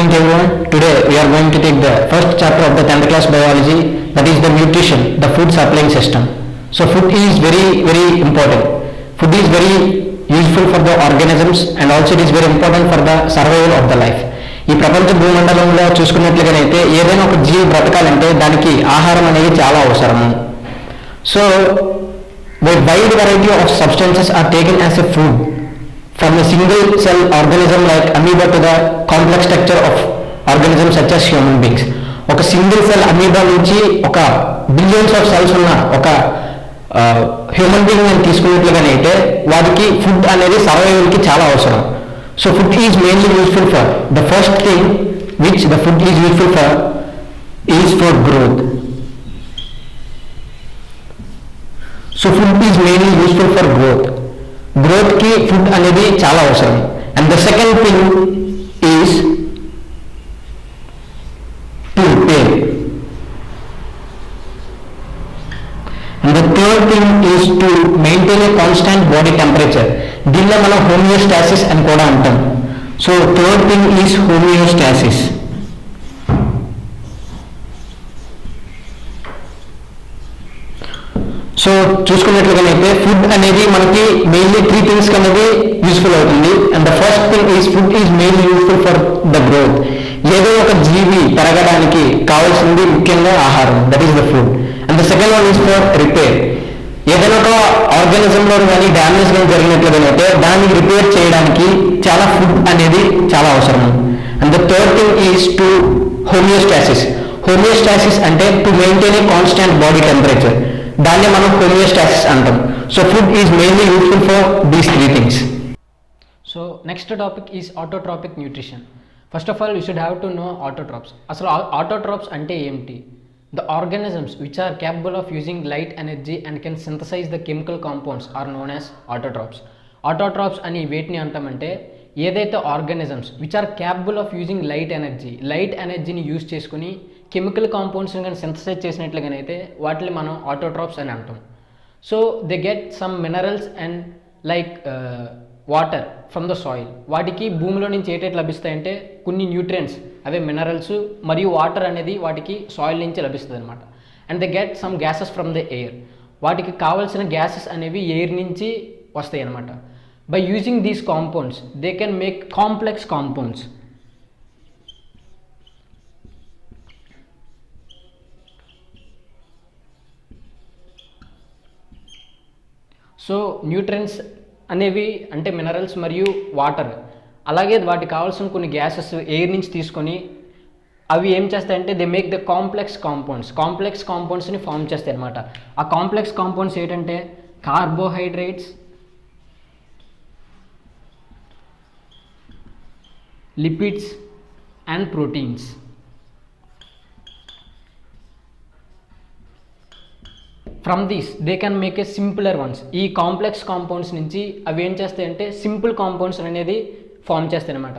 evening everyone. Today we are going to take the first chapter of the 10th class biology, that is the nutrition, the food supplying system. So food is very important. Food is very useful for the organisms and also it is very important for the survival of the life. ఈ ప్రపంచ భూమండలంలో చూసుకున్నట్లుగానైతే ఏదైనా ఒక జీవి బ్రతకాలంటే దానికి ఆహారం అనేది చాలా అవసరము. So the wide variety of substances are taken as a food from a single cell organism like amoeba to the complex structure of organisms such as human beings. ఒక సింగిల్ సెల్ అమీబా నుంచి ఒక billions of cells ఉన్న ఒక human being అని తీసుకున్నట్లుగానైతే వాటికి food అనేది సర్వైవల్కి చాలా అవసరం. So food is mainly useful for the first thing which the food is useful for is for growth. So food is mainly useful for growth. గ్రోత్కి food అనేది చాలా అవసరం. And the second thing is to repair. And the third thing is to maintain a constant body temperature. దీనిలో మనం homeostasis అని కూడా అంటాం. So third thing is homeostasis. సో చూసుకున్నట్లుగానైతే ఫుడ్ అనేది మనకి మెయిన్లీ 3 థింగ్స్ అనేది యూస్ఫుల్ అవుతుంది. And the first thing is food is mainly useful for the growth. ఏదో ఒక జీవి పెరగడానికి కావాల్సింది ముఖ్యంగా ఆహారం, that is the food. And the second one is for repair. ఏదైనా ఒక ఆర్గానిజంలో కానీ డ్యామేజ్ కానీ జరిగినట్లుగానైతే దాన్ని రిపేర్ చేయడానికి చాలా ఫుడ్ అనేది చాలా అవసరం. And the third thing is to homeostasis. Homeostasis అంటే to maintain a constant body temperature, దాన్ని మనం హోమియోస్టాసిస్ అంటాం. So food is mainly useful for these 3 things. So next topic is autotrophic nutrition. First of all you should have to know autotrophs. అసలు autotrophs అంటే ఏమిటి? The organisms which are capable of using light energy and can synthesize the chemical compounds are known as autotrophs. Autotrophs అని వేటిని అంటామంటే ఏదైతే organisms which are capable of using light ఎనర్జీని use చేసుకుని chemical కాంపౌండ్స్ని కానీ సింథసైజ్ చేసినట్లుగానైతే వాటిని మనం ఆటోట్రాప్స్ అని అంటాం. So they get some minerals and like water from the soil. వాటికి భూమిలో నుంచి ఏటేటి లభిస్తాయంటే కొన్ని న్యూట్రియంట్స్, అవే మినరల్స్ మరియు వాటర్ అనేది వాటికి సాయిల్ నుంచి లభిస్తుంది అనమాట. And they get some gases from the air. వాటికి కావాల్సిన గ్యాసెస్ అనేవి ఎయిర్ నుంచి వస్తాయి అనమాట. By using these compounds they can make complex compounds. So nutrients అనేవి అంటే మినరల్స్ మరియు వాటర్, అలాగే వాటికి కావాల్సిన కొన్ని గ్యాసెస్ ఎయిర్ నుంచి తీసుకొని అవి ఏం చేస్తాయంటే దే మేక్ ద కాంప్లెక్స్ కాంపౌండ్స్ని ఫామ్ చేస్తాయి అనమాట. ఆ కాంప్లెక్స్ కాంపౌండ్స్ ఏంటంటే carbohydrates, lipids and proteins. From these they can make a simpler ones. ఈ కాంప్లెక్స్ కాంపౌండ్స్ నుంచి అవి ఏం చేస్తాయంటే సింపుల్ కాంపౌండ్స్ అనేది ఫామ్ చేస్తాయి అనమాట.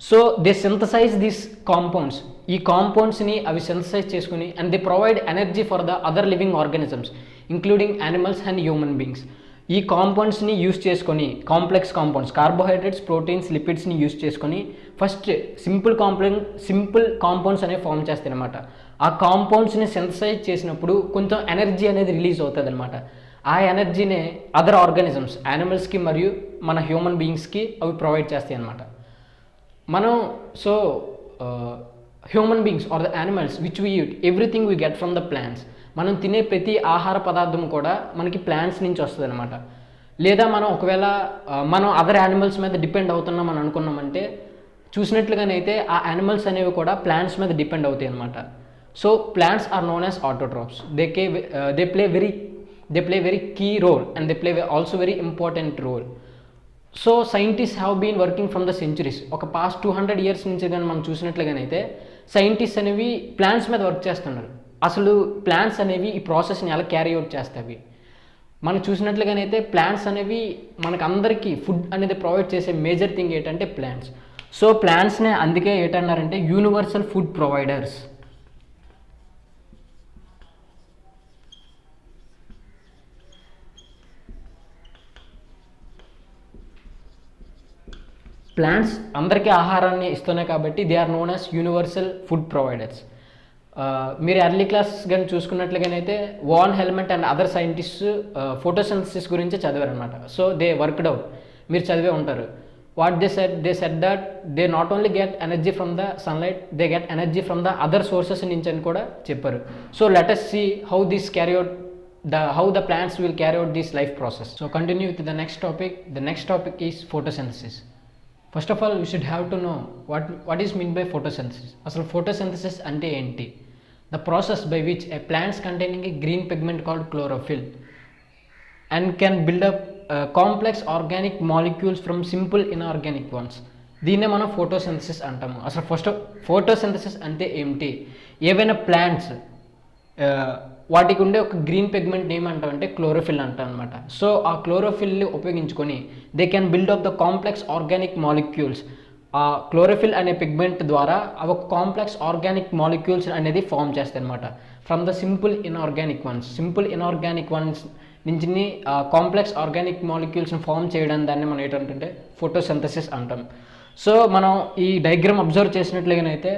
So they synthesize these compounds. ఈ కాంపౌండ్స్ని అవి సింథసైజ్ చేసుకుని and they provide energy for the other living organisms including animals and human beings. ఈ కాంపౌండ్స్ని యూస్ చేసుకొని కాంప్లెక్స్ కాంపౌండ్స్ కార్బోహైడ్రేట్స్, ప్రోటీన్స్, లిపిడ్స్ని యూస్ చేసుకొని ఫస్ట్ సింపుల్ కాంపౌండ్స్ అనేవి ఫామ్ చేస్తాయి అనమాట. ఆ కాంపౌండ్స్ని సింథసైజ్ చేసినప్పుడు కొంచెం ఎనర్జీ అనేది రిలీజ్ అవుతుంది అనమాట. ఆ ఎనర్జీనే అదర్ ఆర్గానిజమ్స్ యానిమల్స్కి మరియు మన హ్యూమన్ బీయింగ్స్కి అవి ప్రొవైడ్ చేస్తాయి అన్నమాట. మనం so human beings are the animals which we eat everything we get from the plants. మనం తినే ప్రతి ఆహార పదార్థం కూడా మనకి ప్లాంట్స్ నుంచి వస్తుంది అనమాట. లేదా మనం ఒకవేళ మనం అదర్ యానిమల్స్ మీద డిపెండ్ అవుతున్నాం అని అనుకున్నామంటే చూసినట్లుగానైతే ఆ యానిమల్స్ అనేవి కూడా ప్లాంట్స్ మీద డిపెండ్ అవుతాయి అనమాట. So plants are known as autotrophs. They play very key role and they play also very important role. So scientist have been working from the centuries. ఒక పాస్ట్ 200 years నుంచి కానీ మనం చూసినట్లుగానైతే సైంటిస్ట్ అనేవి plants మీద work చేస్తున్నారు. అసలు plants అనేవి ఈ ప్రాసెస్ని ఎలా క్యారీ అవుట్ చేస్తాయి. మనం చూసినట్లుగానైతే ప్లాంట్స్ అనేవి మనకు అందరికీ ఫుడ్ అనేది ప్రొవైడ్ చేసే మేజర్ థింగ్ ఏంటంటే ప్లాంట్స్. సో ప్లాంట్స్నే అందుకే ఏంటన్నారంటే యూనివర్సల్ ఫుడ్ ప్రొవైడర్స్. ప్లాంట్స్ అందరికీ ఆహారాన్ని ఇస్తున్నాయి కాబట్టి they are known as universal food providers. మీరు ఎర్లీ క్లాస్ కానీ చూసుకున్నట్లుగానైతే Van Helmont and other scientist photosynthesis గురించి చదివారనమాట. సో దే వర్క్డ్ అవుట్, మీరు చదివే ఉంటారు. What they said that they not only get energy from the sunlight, they get energy from the other sources నుంచి అని కూడా చెప్పారు. So let us see how this carry out how the plants will carry out this life process. So continue with the next topic. The next topic is photosynthesis. First of all, you should have to know what is meant by photosynthesis. అసలు photosynthesis అంటే ఏంటి? The process by which a plants containing a green pigment called chlorophyll and can build up complex organic molecules from simple inorganic ones. దీన్నే మనం photosynthesis అంటాము. అసలు first photosynthesis అంటే ఏమిటి? ఏవైనా ప్లాంట్స్ వాటికి ఉండే ఒక గ్రీన్ పిగ్మెంట్ ఏమంటామంటే క్లోరోఫిల్ అంటాం అనమాట. సో ఆ క్లోరోఫిల్ని ఉపయోగించుకొని they can build up the complex organic molecules. ఆ క్లోరోఫిల్ అనే పిగ్మెంట్ ద్వారా అవి ఒక కాంప్లెక్స్ ఆర్గానిక్ మాలిక్యూల్స్ అనేది ఫామ్ చేస్తాయి అనమాట. From the simple inorganic ones నుంచి కాంప్లెక్స్ ఆర్గానిక్ మాలిక్యూల్స్ని ఫామ్ చేయడం దాన్ని మనం ఏంటంటే ఫోటోసింథసిస్ అంటాం. సో మనం ఈ డయాగ్రామ్ అబ్జర్వ్ చేసినట్లుగానైతే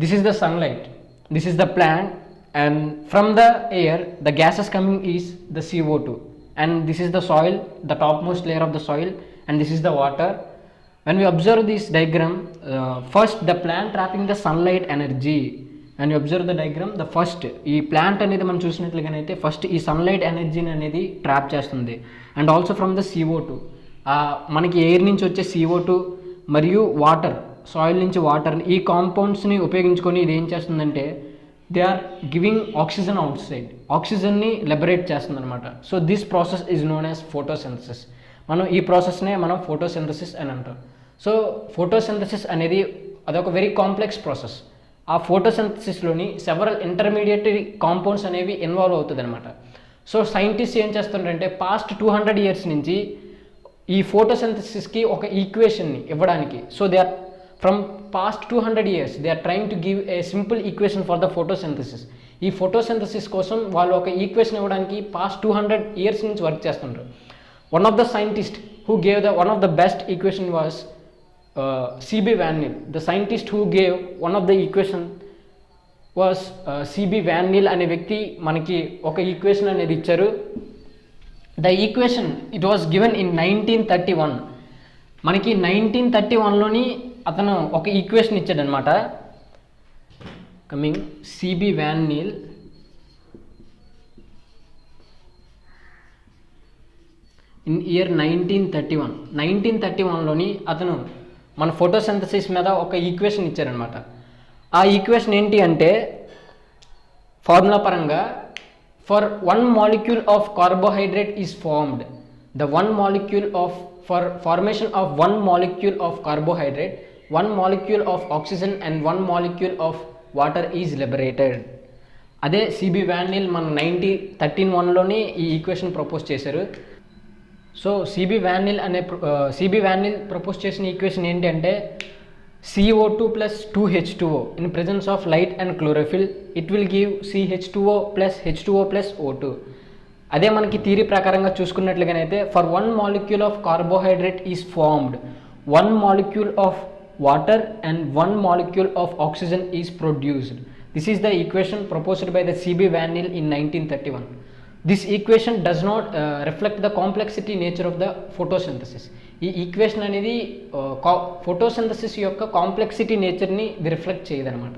this is the sunlight, this is the plant, and from the air the gases coming is the CO2, and this is the soil, the topmost layer of the soil, and this is the water. When we observe this diagram, first the plant trapping the sunlight energy. When you observe the diagram, the first ఈ plant అనేది మనం చూసినట్లుగానైతే first ఈ sunlight ఎనర్జీని అనేది trap చేస్తుంది. And also from the CO2, మనకి air నుంచి వచ్చే CO2 మరియు వాటర్, సాయిల్ నుంచి వాటర్, ఈ కాంపౌండ్స్ని ఉపయోగించుకొని ఇది ఏం చేస్తుందంటే they are giving oxygen outside, ఆక్సిజన్ని లిబరేట్ చేస్తుంది అనమాట. So this process is known as photosynthesis. మనం ఈ ప్రాసెస్నే మనం ఫోటోసింథసిస్ అని అంటాం. సో ఫోటోసింథసిస్ అనేది అదొక వెరీ కాంప్లెక్స్ ప్రాసెస్. ఆ ఫోటోసింథసిస్లోని సెవరల్ ఇంటర్మీడియటరీ కాంపౌండ్స్ అనేవి ఇన్వాల్వ్ అవుతుంది అనమాట. సో సైంటిస్ట్ ఏం చేస్తుంటారంటే పాస్ట్ 200 years నుంచి ఈ ఫోటోసింథసిస్కి ఒక ఈక్వేషన్ని ఇవ్వడానికి, so they are from past 200 years they are trying to give a simple equation for the photosynthesis. ఈ ఫోటోసింథసిస్ కోసం వాళ్ళు ఒక ఈక్వేషన్ ఇవ్వడానికి పాస్ట్ 200 years నుంచి వర్క్ చేస్తుంటారు. One of the scientist who gave the one of the best equation was C.B. Van Neel. The scientist who gave one of the equation was C.B. Van Neel అనే వ్యక్తి మనకి ఒక equation అనేది ఇచ్చారు. The equation it was given in 1931. మనకి 1931లోని అతను ఒక ఈక్వేషన్ ఇచ్చాడు అనమాట. Coming C.B. Van Neel in year 1931లోని అతను మన ఫోటోసింథసిస్ మీద ఒక ఈక్వేషన్ ఇచ్చారనమాట. ఆ ఈక్వేషన్ ఏంటి అంటే ఫార్ములా పరంగా for 1 molecule of carbohydrate is formed, the 1 molecule of for formation of 1 molecule of carbohydrate 1 molecule of oxygen and 1 molecule of water is liberated. అదే C.B. Van Neel మన 1931లోని ఈ ఈక్వేషన్ ప్రపోజ్ చేశారు. So C.B. Van Neel propose చేసిన equation ఏంటి అంటే CO2 plus 2H2O in presence of light and chlorophyll it will give CH2O plus H2O plus O2. అదే మనకి theory ప్రకారంగా చూసుకున్నట్లుగానైతే for 1 molecule of carbohydrate is formed 1 molecule of water and 1 molecule of oxygen is produced. This is the equation proposed by the C.B. Van Neel in 1931. This equation does not reflect the complexity nature of the photosynthesis. ఈ equation అనేది photosynthesis యొక్క complexity నేచర్ని ఇది reflect చేయదన్నమాట.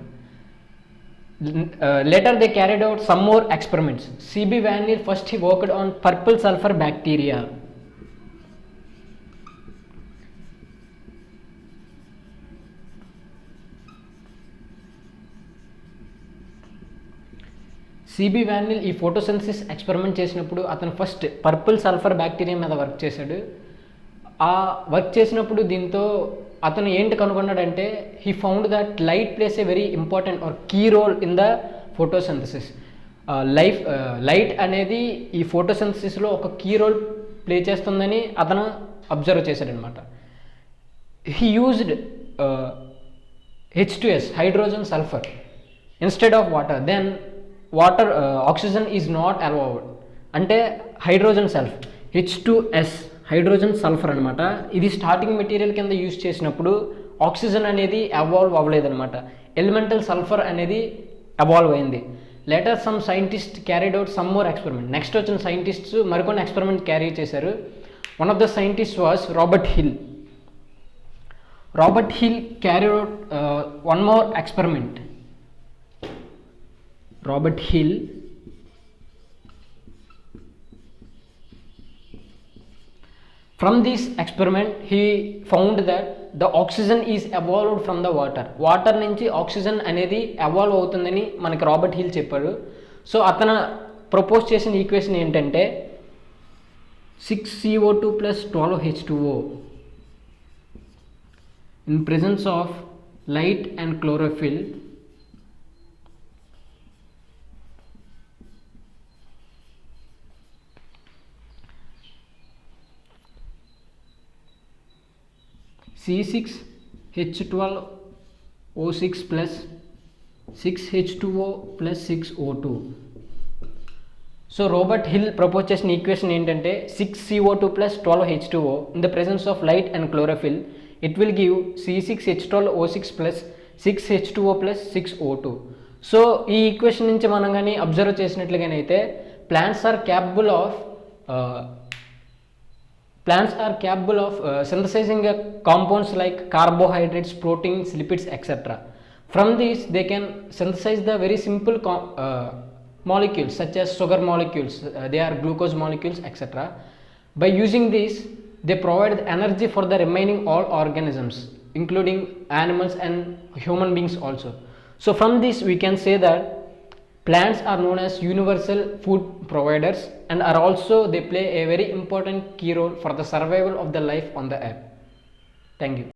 Later they carried out some more experiments. C.B. Van Neel first he worked on purple sulfur bacteria. C.B. Van Neel ఈ photosynthesis experiment చేసినప్పుడు అతను first purple sulphur bacteria మీద work చేశాడు. ఆ వర్క్ చేసినప్పుడు దీంతో అతను ఏంటి కనుగొన్నాడంటే he found that light plays a very important or key role in the photosynthesis. Light అనేది ఈ ఫోటోసింథసిస్లో ఒక కీ రోల్ ప్లే చేస్తుందని అతను అబ్జర్వ్ చేశాడనమాట. He used H2S hydrogen sulphur instead of water. Then oxygen is not allowed అంటే hydrogen self H2S hydrogen sulphur అనమాట. ఇది starting material కింద యూజ్ చేసినప్పుడు ఆక్సిజన్ అనేది అవాల్వ్ అవ్వలేదన్నమాట. ఎలిమెంటల్ సల్ఫర్ అనేది అవాల్వ్ అయింది. Later some scientist carried out some more experiment. Next వచ్చిన సైంటిస్ట్స్ మరికొన్ని ఎక్స్పెరిమెంట్ క్యారీ చేశారు. One of the scientist was Robert Hill. Robert Hill carried out one more experiment. Robert Hill from this experiment he found that the oxygen is evolved from the water. Water నుంచి oxygen అనేది evolve అవుతుందని మనకి Robert hill చెప్పాడు. So అతను propose చేసిన equation ఏంటంటే 6CO2 plus 12H2O in presence of light and chlorophyll C6H12O6 plus 6H2O plus 6O2. So Robert hill propose చేసిన equation ఏంటంటే 6CO2 plus 12H2O in the presence of light and chlorophyll, it will give C6H12O6 plus 6H2O plus 6O2. So ఈ equation నుంచి మనం కానీ observe చేసినట్లుగానైతే plants are capable of synthesizing compounds like carbohydrates, proteins, lipids, etc. From these they can synthesize the very simple molecules such as sugar molecules, they are glucose molecules, etc. By using these they provide energy for the remaining all organisms including animals and human beings also. So from this we can say that plants are known as universal food providers and are also they play a very important key role for the survival of the life on the earth. Thank you.